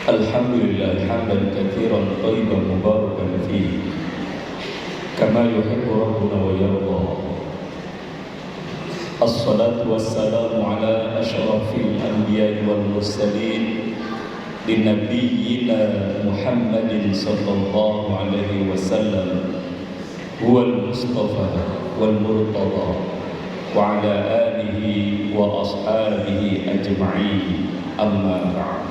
Alhamdulillah hamdan katsiran thayyiban mubarakan fihi kama yuhibbu rabbuna wa yarda. Assalatu wassalamu ala asyrafil anbiya'i wal mursalin linabiyyina Muhammadin sallallahu alaihi wasallam huwal mustafa wal murtada wa ala alihi wa ashabihi ajma'in, amma ba'd.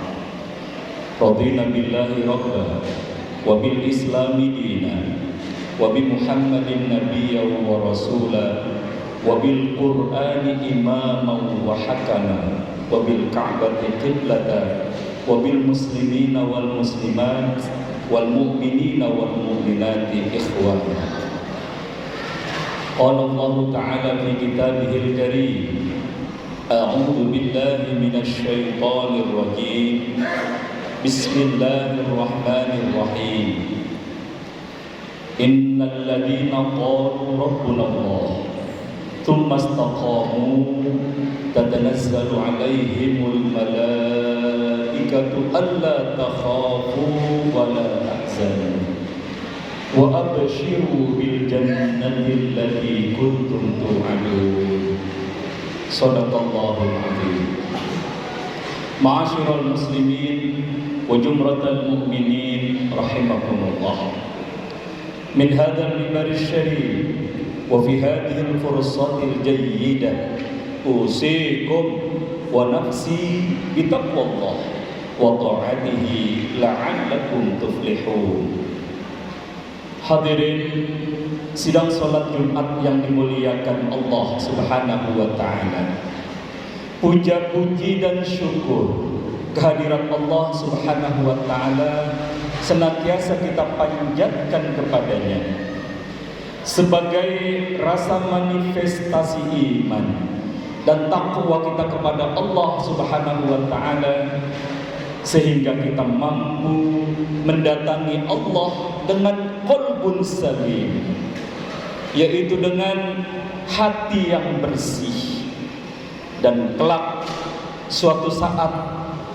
Radina billahi rabba wa bil islami dina wa bi Muhammadin nabiyyan wa rasula wa bil qur'ani imaman wa hakama wa bil ka'bati qiblatan wa bil muslimina wal muslimat wal mu'minina wal mu'minati ikhwana. Qala Allah ta'ala fi kitabihil karim, a'udzu billahi minasy syaithanir rajim. Bismillahirrahmanirrahim. Innal ladzina qalu rabbuna Allah tsumma istaqamu tatanazzalu 'alaihimul malaikatu alla takhafu wa la tahzanu wa abshiru bil jannati allati kuntum tu'adun. Shadaqallahul 'azim. Ma'asyiral muslimin wa jumratal mu'minin rahimakumullah. Min hadzal mimbar syarif wa fi hadhihi al-fursatil jayyidah usikum wa nafsi bi taqwallah wa ta'atihi la'allakum tuflihun. Hadirin sidang salat Jumat yang dimuliakan Allah Subhanahu wa taala. Puja puji dan syukur kehadirat Allah Subhanahu wa taala senantiasa kita panjatkan kepadanya sebagai rasa manifestasi iman dan takwa kita kepada Allah Subhanahu wa taala, sehingga kita mampu mendatangi Allah dengan qalbun salim, yaitu dengan hati yang bersih. Dan kelak suatu saat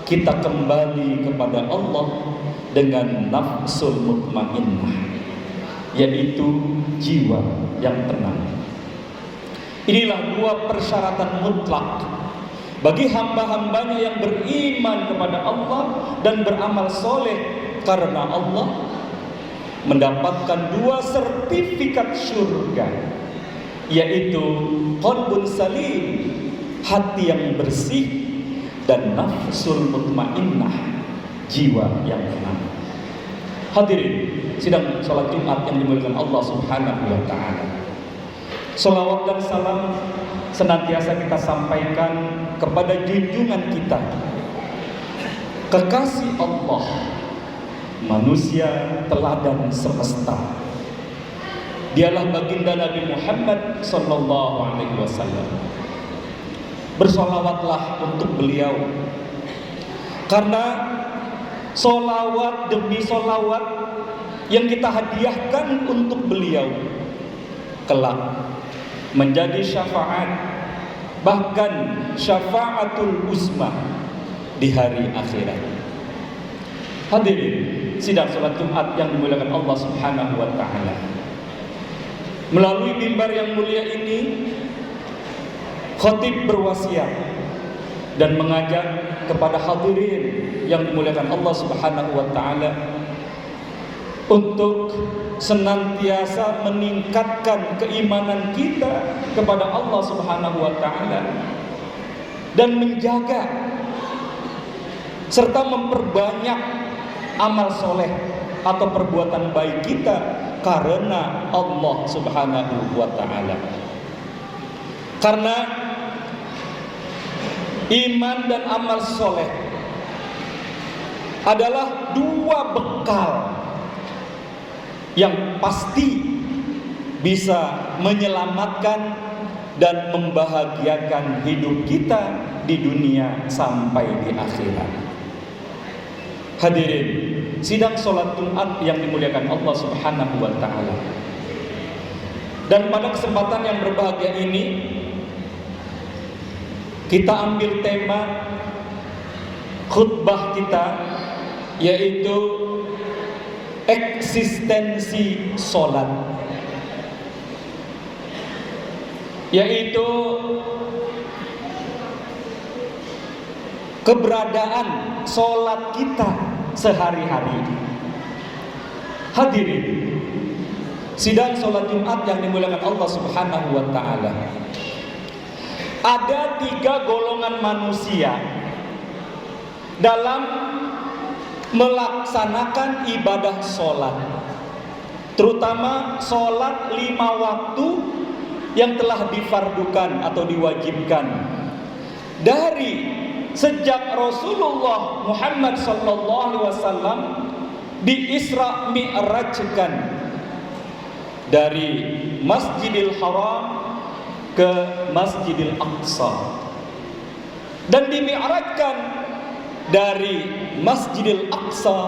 kita kembali kepada Allah dengan nafsul mutmainnah. yaitu jiwa yang tenang. Inilah dua persyaratan mutlak bagi hamba-hambanya yang beriman kepada Allah dan beramal soleh karena Allah, mendapatkan dua sertifikat surga, yaitu qalbun salim, hati yang bersih, dan nafsul mutmainnah, jiwa yang tenang. Hadirin sidang salat Jumat yang dimuliakan Allah Subhanahu wa taala. Salawat dan salam senantiasa kita sampaikan kepada junjungan kita, kekasih Allah, manusia teladan semesta. Dialah baginda Nabi Muhammad sallallahu alaihi wasallam. Bersolawatlah untuk beliau, karena solawat demi solawat yang kita hadiahkan untuk beliau kelak menjadi syafaat, bahkan syafaatul uzma di hari akhirat. Hadirin sidang salat Jumat yang dimuliakan Allah Subhanahu wa taala. Melalui mimbar yang mulia ini, khatib berwasiat dan mengajak kepada hadirin yang dimuliakan Allah Subhanahu wa taala untuk senantiasa meningkatkan keimanan kita kepada Allah Subhanahu wa taala dan menjaga serta memperbanyak amal soleh atau perbuatan baik kita karena Allah Subhanahu wa taala. Karena iman dan amal soleh adalah dua bekal yang pasti bisa menyelamatkan dan membahagiakan hidup kita di dunia sampai di akhirat. Hadirin sidang salat Jumat yang dimuliakan Allah Subhanahu wa taala. Dan pada kesempatan yang berbahagia ini, kita ambil tema khutbah kita, yaitu eksistensi solat, yaitu keberadaan solat kita sehari-hari. Hadirin sidang salat Jumat yang dimuliakan Allah Subhanahu wa taala. Ada 3 golongan manusia dalam melaksanakan ibadah sholat, terutama sholat 5 waktu yang telah difardukan atau diwajibkan dari sejak Rasulullah Muhammad sallallahu alaihi wasallam di Isra Mi'rajkan dari Masjidil Haram ke Masjidil Aqsa, dan dimi'rajkan dari Masjidil Aqsa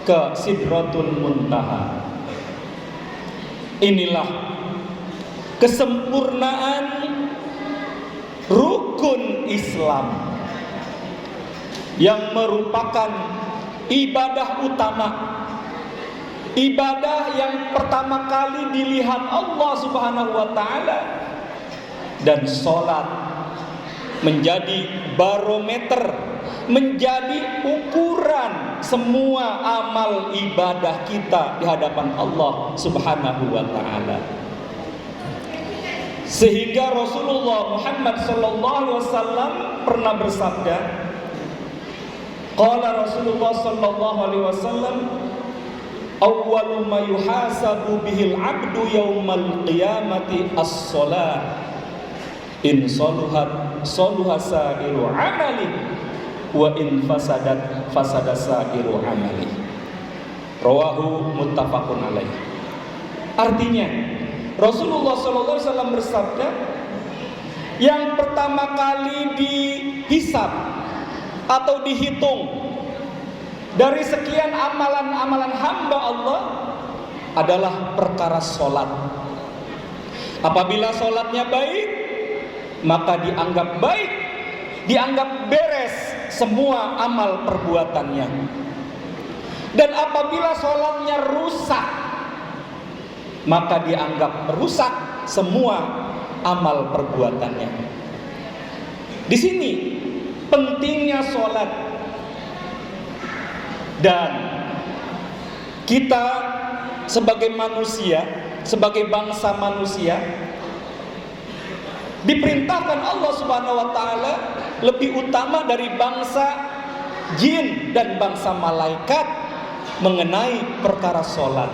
ke Sidratul Muntaha. Inilah kesempurnaan rukun Islam yang merupakan ibadah utama, ibadah yang pertama kali dilihat Allah Subhanahu wa taala, dan sholat menjadi barometer, menjadi ukuran semua amal ibadah kita di hadapan Allah Subhanahu wa taala. Sehingga Rasulullah Muhammad sallallahu alaihi wasallam pernah bersabda, qala Rasulullah sallallahu alaihi wasallam, awwalu ma yuhasabu bihil 'abdu yaumal qiyamati as-shalah, in saluhat saluha sa'iru 'amali wa in fasadat fasada sa'iru 'amali. Rawahu muttafaqun alaih. Artinya Rasulullah SAW bersabda, yang pertama kali dihisab atau dihitung dari sekian amalan-amalan hamba Allah adalah perkara sholat. Apabila sholatnya baik, maka dianggap baik, dianggap beres semua amal perbuatannya. Dan apabila sholatnya rusak, maka dianggap rusak semua amal perbuatannya. Di sini pentingnya sholat, dan kita sebagai manusia, sebagai bangsa manusia, diperintahkan Allah Subhanahu wa taala lebih utama dari bangsa jin dan bangsa malaikat mengenai perkara sholat.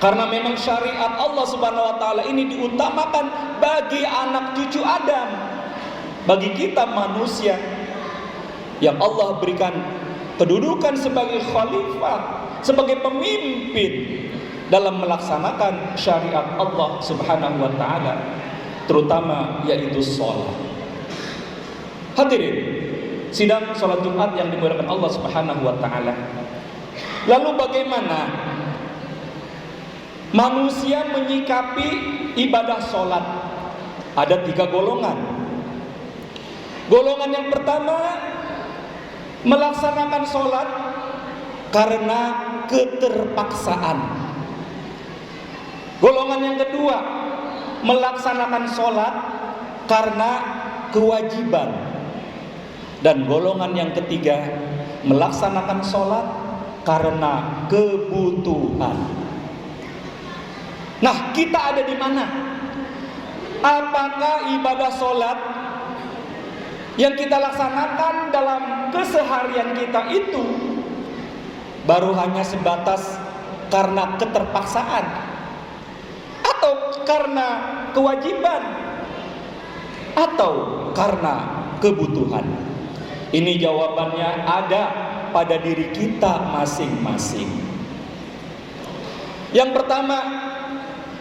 Karena memang syariat Allah Subhanahu wa taala ini diutamakan bagi anak cucu Adam, bagi kita manusia yang Allah berikan kedudukan sebagai khalifah, sebagai pemimpin dalam melaksanakan syariat Allah Subhanahu wa taala, terutama yaitu sholat. Hadirin sidang sholat Jumat yang dimuliakan Allah Subhanahu wa taala. Lalu bagaimana manusia menyikapi ibadah sholat? Ada 3 golongan. Golongan yang pertama, melaksanakan sholat karena keterpaksaan. Golongan yang kedua, melaksanakan sholat karena kewajiban. Dan golongan yang ketiga, melaksanakan sholat karena kebutuhan. Nah, kita ada di mana? Apakah ibadah sholat yang kita laksanakan dalam keseharian kita itu baru hanya sebatas karena keterpaksaan, atau karena kewajiban, atau karena kebutuhan? Ini jawabannya ada pada diri kita masing-masing. Yang pertama,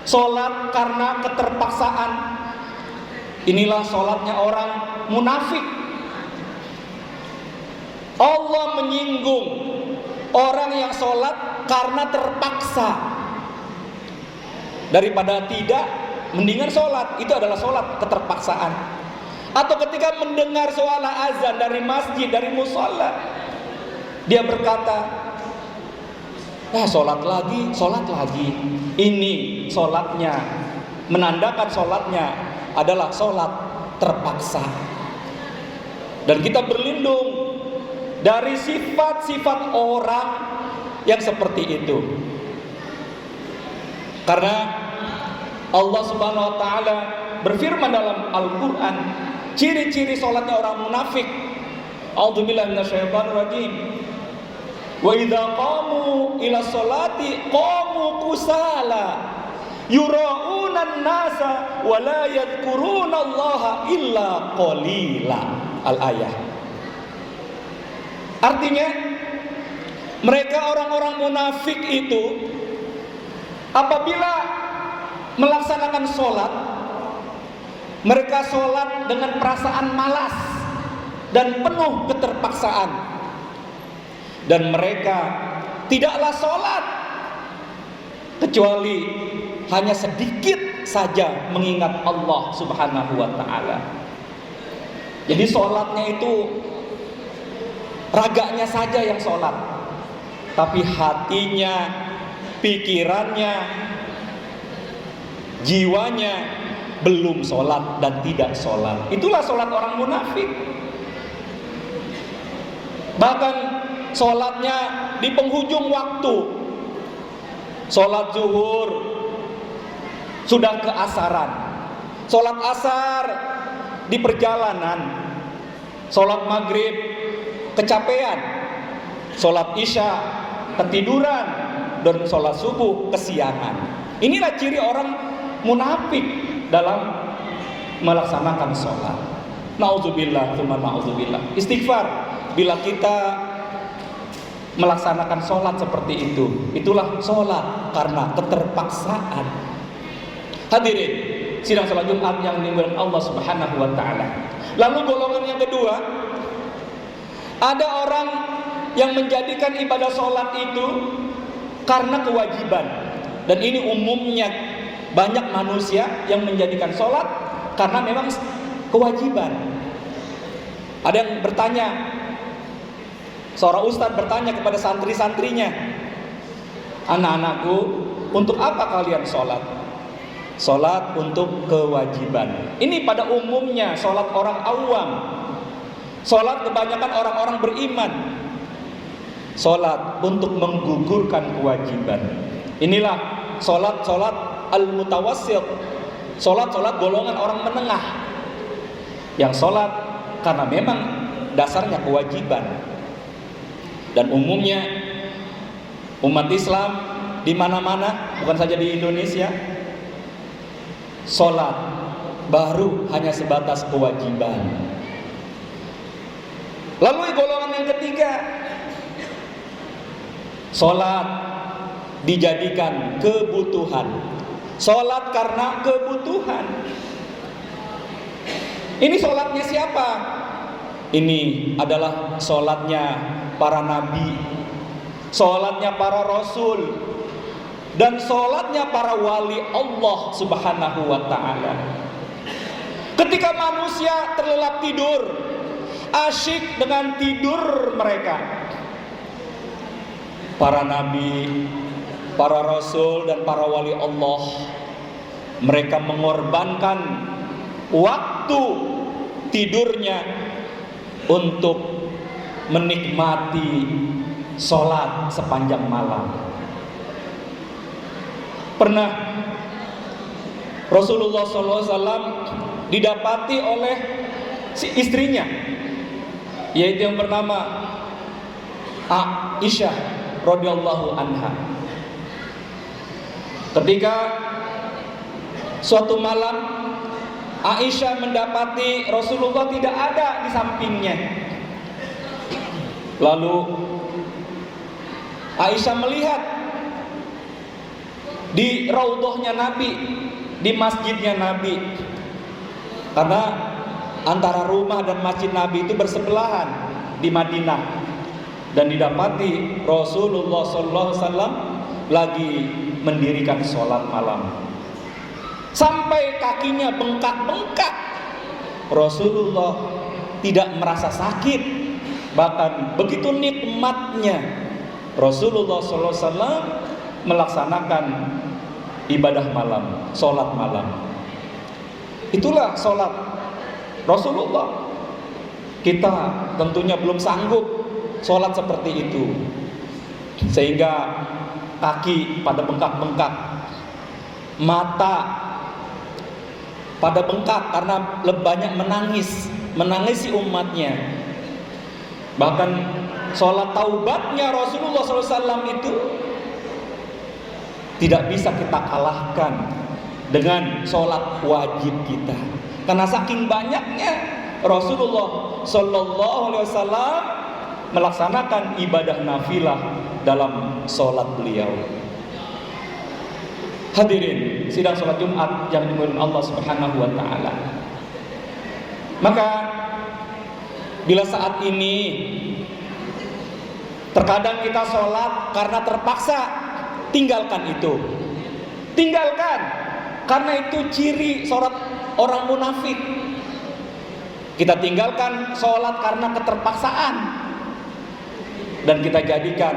sholat karena keterpaksaan. Inilah sholatnya orang munafik. Allah menyinggung orang yang sholat karena terpaksa. Daripada tidak, mendingan sholat. Itu adalah sholat keterpaksaan. Atau ketika mendengar suara azan dari masjid, dari mushola, dia berkata, sholat lagi, sholat lagi. Ini sholatnya, menandakan sholatnya adalah sholat terpaksa. Dan kita berlindung dari sifat-sifat orang yang seperti itu. Karena Allah Subhanahu wa taala berfirman dalam Al-Qur'an, ciri-ciri sholatnya orang munafik. A'udzubillahi minasyaitonir rajim. Wa idza qamu ila sholati qamu kusala yura'unan nasa wa la yadhkuruna Allaha illa qalila. Al-ayah. Artinya, mereka orang-orang munafik itu apabila melaksanakan sholat, mereka sholat dengan perasaan malas dan penuh keterpaksaan. Dan mereka tidaklah sholat kecuali hanya sedikit saja mengingat Allah Subhanahu wa ta'ala. Jadi sholatnya itu raganya saja yang sholat, tapi hatinya, pikirannya, jiwanya belum sholat dan tidak sholat. Itulah sholat orang munafik. Bahkan sholatnya di penghujung waktu. Sholat zuhur sudah keasaran, sholat asar di perjalanan, sholat maghrib kecapean, sholat isya ketiduran, dan sholat subuh kesiangan. Inilah ciri orang munafik dalam melaksanakan sholat. Nauzubillah, tsumma nauzubillah. Istighfar bila kita melaksanakan sholat seperti itu. Itulah sholat karena keterpaksaan. Hadirin sidang sholat Jumat yang dimuliakan Allah Subhanahu wa ta'ala. Lalu golongan yang kedua, ada orang yang menjadikan ibadah sholat itu karena kewajiban. Dan ini umumnya banyak manusia yang menjadikan sholat karena memang kewajiban. Ada yang bertanya, seorang ustadz bertanya kepada santri-santrinya, anak-anakku, Untuk apa kalian sholat? Sholat untuk kewajiban. Ini pada umumnya sholat orang awam. Sholat kebanyakan orang-orang beriman. Sholat untuk menggugurkan kewajiban. Inilah sholat-sholat al-mutawassit, sholat-sholat golongan orang menengah, yang sholat karena memang dasarnya kewajiban. Dan umumnya umat Islam di mana-mana, bukan saja di Indonesia, sholat baru hanya sebatas kewajiban. Lalu golongan yang ketiga, sholat dijadikan kebutuhan. Sholat karena kebutuhan. Ini sholatnya siapa? Ini adalah sholatnya para nabi, sholatnya para rasul, dan sholatnya para wali Allah Subhanahu wa ta'ala. Ketika manusia terlelap tidur, asyik dengan tidur mereka, para nabi, para rasul, dan para wali Allah, mereka mengorbankan waktu tidurnya untuk menikmati sholat sepanjang malam. Pernah Rasulullah SAW didapati oleh si istrinya, yaitu yang bernama Aisyah radhiyallahu anha. Ketika suatu malam Aisyah mendapati Rasulullah tidak ada di sampingnya. Lalu Aisyah melihat di raudhahnya Nabi, di masjidnya Nabi, karena antara rumah dan masjid Nabi itu bersebelahan di Madinah, dan didapati Rasulullah SAW lagi mendirikan sholat malam. Sampai kakinya bengkak-bengkak. Rasulullah tidak merasa sakit, bahkan begitu nikmatnya Rasulullah SAW melaksanakan ibadah malam, sholat malam. Itulah sholat Rasulullah. Kita tentunya belum sanggup sholat seperti itu, sehingga kaki pada bengkak-bengkak, mata pada bengkak karena banyak menangisi umatnya. Bahkan sholat taubatnya Rasulullah SAW itu tidak bisa kita kalahkan dengan sholat wajib kita, karena saking banyaknya Rasulullah SAW melaksanakan ibadah nafilah dalam sholat beliau. Hadirin sidang sholat Jumat yang dimuliakan Allah Subhanahu wa ta'ala. Maka bila saat ini terkadang kita sholat karena terpaksa, tinggalkan itu. Tinggalkan, karena itu ciri sholat orang munafik. Kita tinggalkan sholat karena keterpaksaan, dan kita jadikan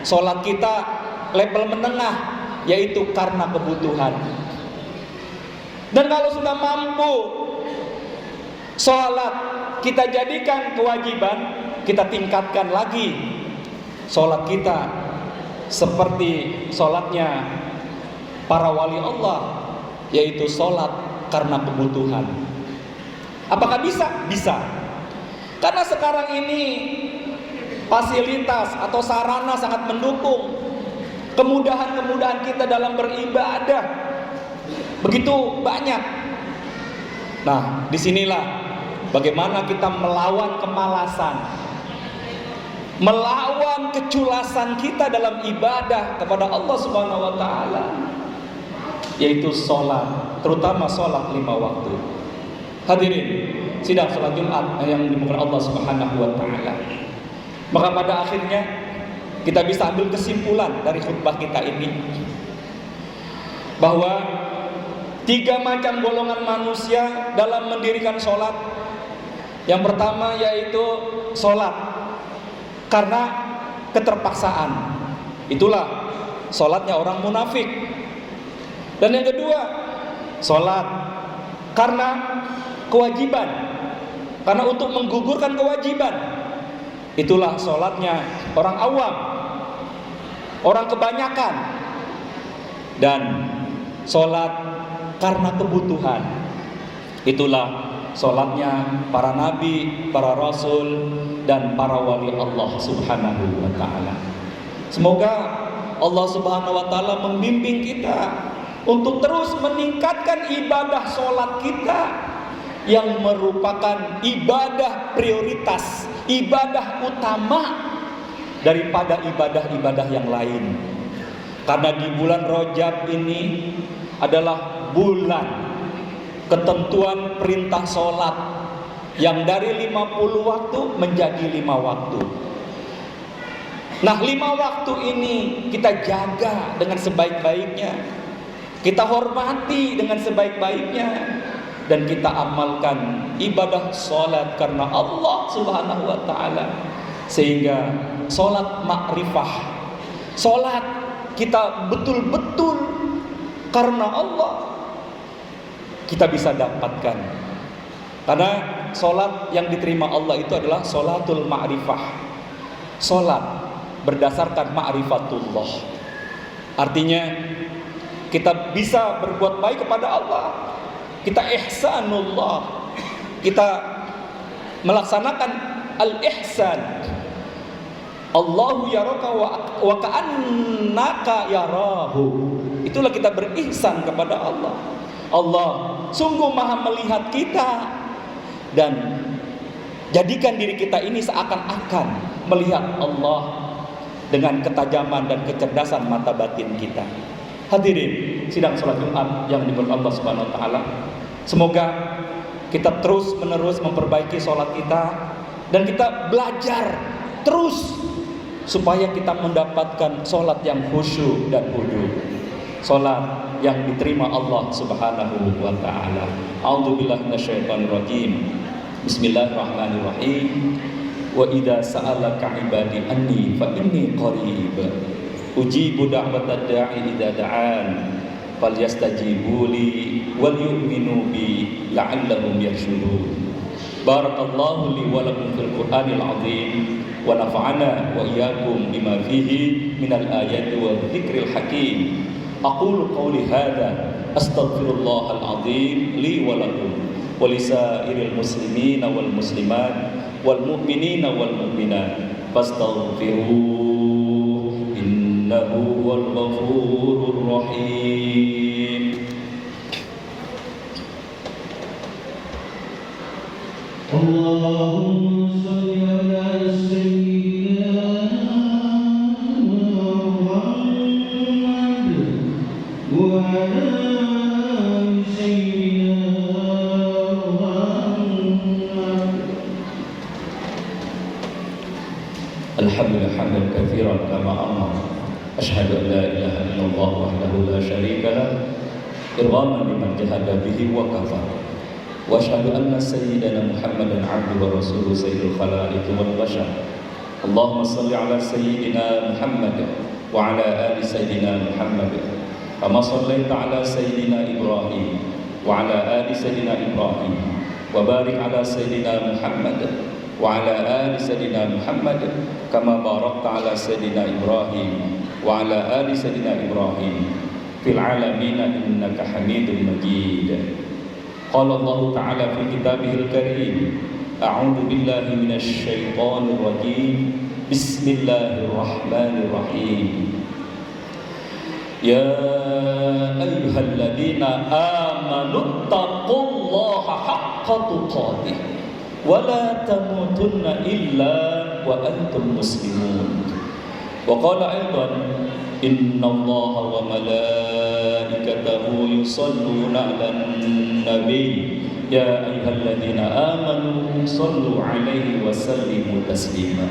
sholat kita level menengah, yaitu karena kebutuhan. Dan kalau sudah mampu sholat kita jadikan kewajiban, kita tingkatkan lagi sholat kita seperti sholatnya para wali Allah, yaitu sholat karena kebutuhan. Apakah bisa? Bisa. Karena sekarang ini fasilitas atau sarana sangat mendukung kemudahan-kemudahan kita dalam beribadah begitu banyak. Nah, disinilah bagaimana kita melawan kemalasan, melawan keculasan kita dalam ibadah kepada Allah Subhanahu wa ta'ala, yaitu sholat, terutama sholat 5 waktu. Hadirin sidang sholat Jumat yang dimuliakan Allah Subhanahu wa ta'ala. Maka pada akhirnya kita bisa ambil kesimpulan dari khutbah kita ini, bahwa 3 macam golongan manusia dalam mendirikan sholat. Yang pertama yaitu sholat karena keterpaksaan. Itulah Salatnya orang munafik. Dan yang kedua, salat karena kewajiban, karena untuk menggugurkan kewajiban. Itulah salatnya orang awam, orang kebanyakan. Dan salat karena kebutuhan. Itulah salatnya para nabi, para rasul, dan para wali Allah Subhanahu wa taala. Semoga Allah Subhanahu wa taala membimbing kita untuk terus meningkatkan ibadah salat kita yang merupakan ibadah prioritas, ibadah utama daripada ibadah-ibadah yang lain. Karena di bulan Rajab ini adalah bulan ketentuan perintah sholat yang dari 50 waktu menjadi 5 waktu. Nah, 5 waktu ini kita jaga dengan sebaik-baiknya, kita hormati dengan sebaik-baiknya, dan kita amalkan ibadah sholat karena Allah Subhanahu wa ta'ala. Sehingga sholat ma'rifah, sholat kita betul-betul karena Allah, kita bisa dapatkan. Karena sholat yang diterima Allah itu adalah sholatul ma'rifah, sholat berdasarkan ma'rifatullah. Artinya kita bisa berbuat baik kepada Allah, kita ihsanullah, kita melaksanakan al-ihsan. Allahu yaraka wa ka'annaka yarahu. Itulah kita berihsan kepada Allah. Allah sungguh maha melihat kita, dan jadikan diri kita ini seakan-akan melihat Allah dengan ketajaman dan kecerdasan mata batin kita. Hadirin sidang salat Jumat yang diberkahi Allah Subhanahu wa taala. Semoga kita terus menerus memperbaiki salat kita, dan kita belajar terus supaya kita mendapatkan salat yang khusyuk dan khudu, salat yang diterima Allah Subhanahu wa taala. A'udzubillahi minasyaitonir rajim. Bismillahirrahmanirrahim. Wa idza sa'alaka 'ibadi anni fa inni qarib ujibu da'watad da'i idza da'an falyastajibu li wal yu'minu bi la'allahum yarshudun. Barakallahu li wa lakum fil Qur'anil 'azim wa nafa'ana wa iyyakum bima fihi minal ayati wa dzikril hakim. Aqulu qawli hadza astaghfirullahal 'azim li wa lakum wa lisairil muslimina wal muslimat wal mu'minina wal mu'minat fastaghfiruhu innahu wal ghafurur rahim. Allahumma shalli ala sayyidina Muhammad wa ala Alhamdulillah hamdan katsiran kama amara. Asyhadu an la ilaha illallah wahdahu la syarika lah irghaman liman jahada bihi wa kafara. Wa asyhadu anna sayyidana Muhammadan 'abduhu wa rasuluhu sayyidul khalaiqi wal bashar. Allahumma shalli ala sayyidina Muhammad wa ala ali sayyidina Muhammad kama shallaita ala sayyidina Ibrahim wa ala ali sayyidina Ibrahim wa barik ala sayyidina Muhammad wa ala ali sayyidina Muhammad kama barakta ala sayyidina Ibrahim wa ala ali sayyidina Ibrahim fil alamin innaka Hamidum Majid. Qala Allah Ta'ala fi kitabihil karim, a'udzu billahi minasy syaithanir rajim. Bismillahirrahmanirrahim. Ya ayyuhalladzina amanu taqullaha haqqa tuqatih wa la tamutunna illa wa antum muslimun. Wa qala aidan innallaha wa malaikatahu yusalluna 'alan nabi ya ayyuhalladzina amanu sallu 'alaihi wa sallimu taslima.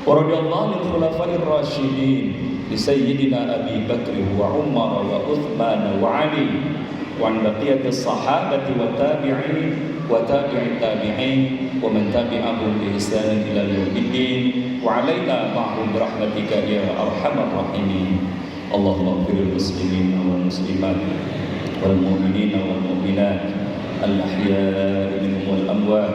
Wa radhiyallahu 'anil khulafa'ir rasyidin li sayyidina Abi Bakr wa Umar wa Uthman wa Ali wa an baqiyatis sahabati wa tabi'in wa tabi'it tabi'in wa man tabi'ahum bi ihsan ila yaumiddin wa alaina ma'hum bi rahmatika ya arhamar rahimin. Allahumma ighfir lil muslimin wal muslimat wal mu'minin wal mu'minat al-ahya'i minhum wal amwat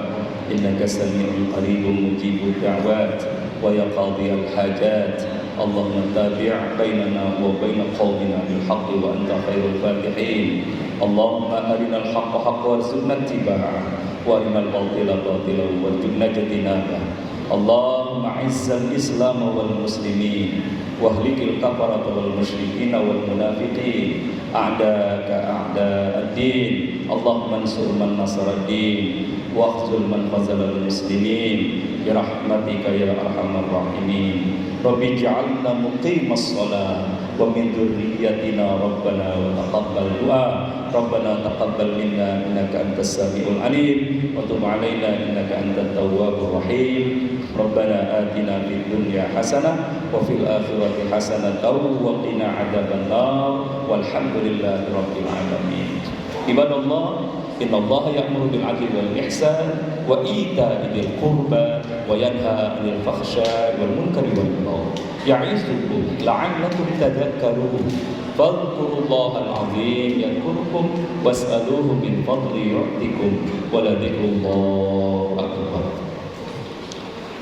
innaka sami'un qaribun mujibud da'wat wa ya qadhiyal hajat. Allahumma tabi' bainana wa bain qaumina bil haqqi wa anta khairul fatihin. Allahumma arinal haqqa haqqan warzuqna ittiba'ah wa arinal batila batilan warzuqna ijtinabah. Allahumma izzal islam wal muslimin wahlikil kafarata wal musyrikin wal munafiqin a'daka a'da'ad-din. Allahumma ansur man nasaraddin wakhzul man khazalal muslimin birahmatika ya arhamar rahimin. Rabbi ij'alna muqimas shalah wa min dzurriyyatina rabbana wa taqabbal du'a. Rabbana taqabbal minna innaka antas samiul alim wa tub 'alaina innaka antat tawwabur rahim. Rabbana atina fid dunya hasanah wa fil akhirati hasanah wa qina adzabannar walhamdulillahi rabbil alamin. Ibadallah, innallaha ya'muru bil 'adli wal ihsan wa ita'i dzil qurba wa yanha 'anil fakhsya'i wal munkari wal baghi ya'izukum la'allakum tadhakkarun. Fadhkurullaha al-'azim yadhkurkum was'aluhu min fadli yu'tikum wa la dzikrullahi akbar.